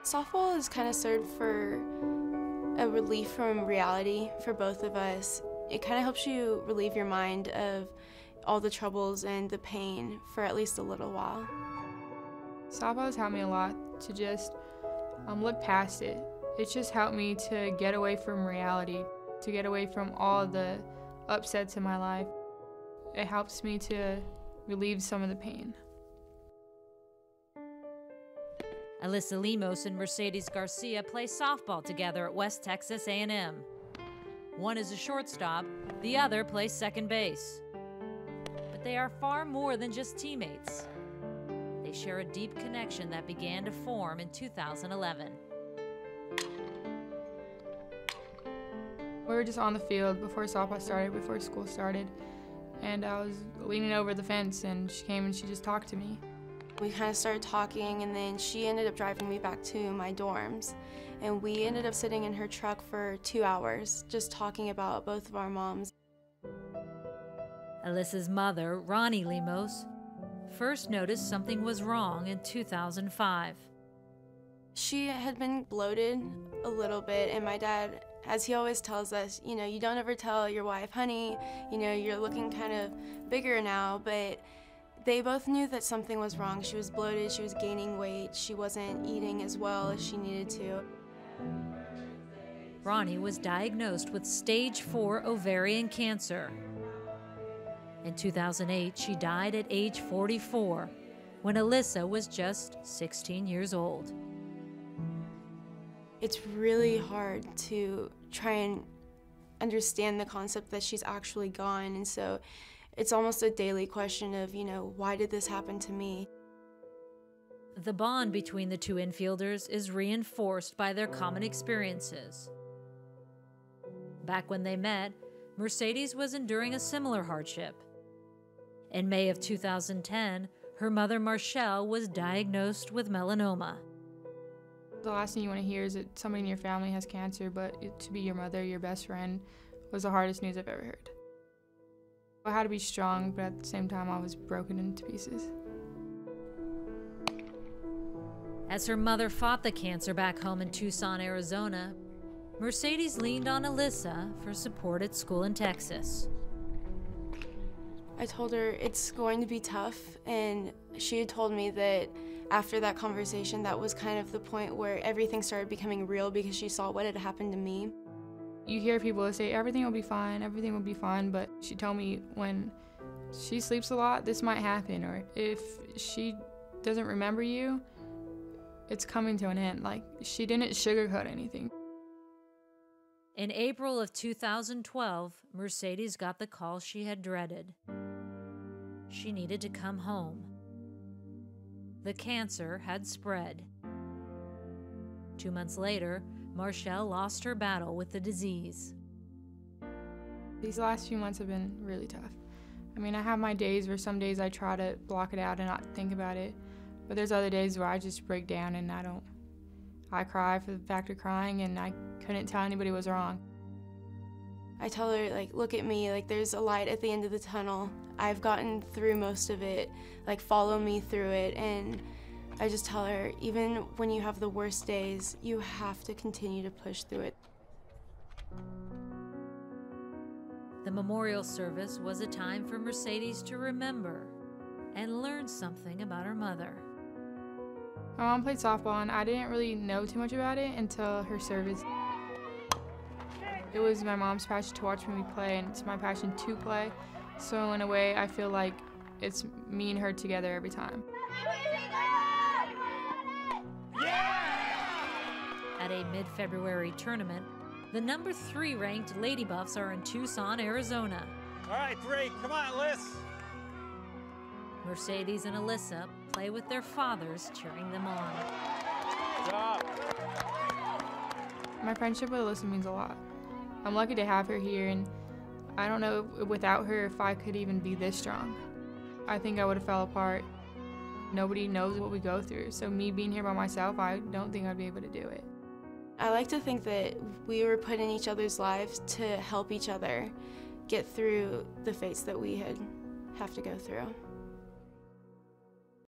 Softball has kind of served for a relief from reality for both of us. It kind of helps you relieve your mind of all the troubles and the pain for at least a little while. Softball has helped me a lot to just look past it. It's just helped me to get away from reality, to get away from all the upsets in my life. It helps me to relieve some of the pain. Alyssa Lemos and Mercedes Garcia play softball together at West Texas A&M. One is a shortstop, the other plays second base. But they are far more than just teammates. They share a deep connection that began to form in 2011. We were just on the field before softball started, before school started, and I was leaning over the fence and she came and she just talked to me. We kind of started talking, and then she ended up driving me back to my dorms, and we ended up sitting in her truck for 2 hours just talking about both of our moms. Alyssa's mother, Ronnie Lemos, first noticed something was wrong in 2005. She had been bloated a little bit, and my dad, as he always tells us, you know, you don't ever tell your wife, honey, you know, you're looking kind of bigger now, but they both knew that something was wrong. She was bloated, she was gaining weight, she wasn't eating as well as she needed to. Ronnie was diagnosed with stage 4 ovarian cancer. In 2008, she died at age 44, when Alyssa was just 16 years old. It's really hard to try and understand the concept that she's actually gone, and so it's almost a daily question of, you know, why did this happen to me? The bond between the two infielders is reinforced by their common experiences. Back when they met, Mercedes was enduring a similar hardship. In May of 2010, her mother Marshall was diagnosed with melanoma. The last thing you want to hear is that somebody in your family has cancer, but to be your mother, your best friend, was the hardest news I've ever heard. I had to be strong, but at the same time I was broken into pieces. As her mother fought the cancer back home in Tucson, Arizona, Mercedes leaned on Alyssa for support at school in Texas. I told her it's going to be tough, and she had told me that after that conversation, that was kind of the point where everything started becoming real because she saw what had happened to me. You hear people say, everything will be fine, but she told me when she sleeps a lot, this might happen, or if she doesn't remember you, it's coming to an end. Like, she didn't sugarcoat anything. In April of 2012, Mercedes got the call she had dreaded. She needed to come home. The cancer had spread. 2 months later, Marshall lost her battle with the disease. These last few months have been really tough. I mean, I have my days where some days I try to block it out and not think about it, but there's other days where I just break down and I cry for the fact of crying, and I couldn't tell anybody what was wrong. I tell her, like, look at me, like, there's a light at the end of the tunnel. I've gotten through most of it, like, follow me through it, and I just tell her, even when you have the worst days, you have to continue to push through it. The memorial service was a time for Mercedes to remember and learn something about her mother. My mom played softball, and I didn't really know too much about it until her service. It was my mom's passion to watch me play, and it's my passion to play. So in a way, I feel like it's me and her together every time. At a mid-February tournament, the number 3 ranked Lady Buffs are in Tucson, Arizona. All right, 3, come on, Liz. Mercedes and Alyssa play with their fathers cheering them on. Good job. My friendship with Alyssa means a lot. I'm lucky to have her here, and I don't know without her if I could even be this strong. I think I would have fell apart. Nobody knows what we go through, so me being here by myself, I don't think I'd be able to do it. I like to think that we were put in each other's lives to help each other get through the fates that we have to go through.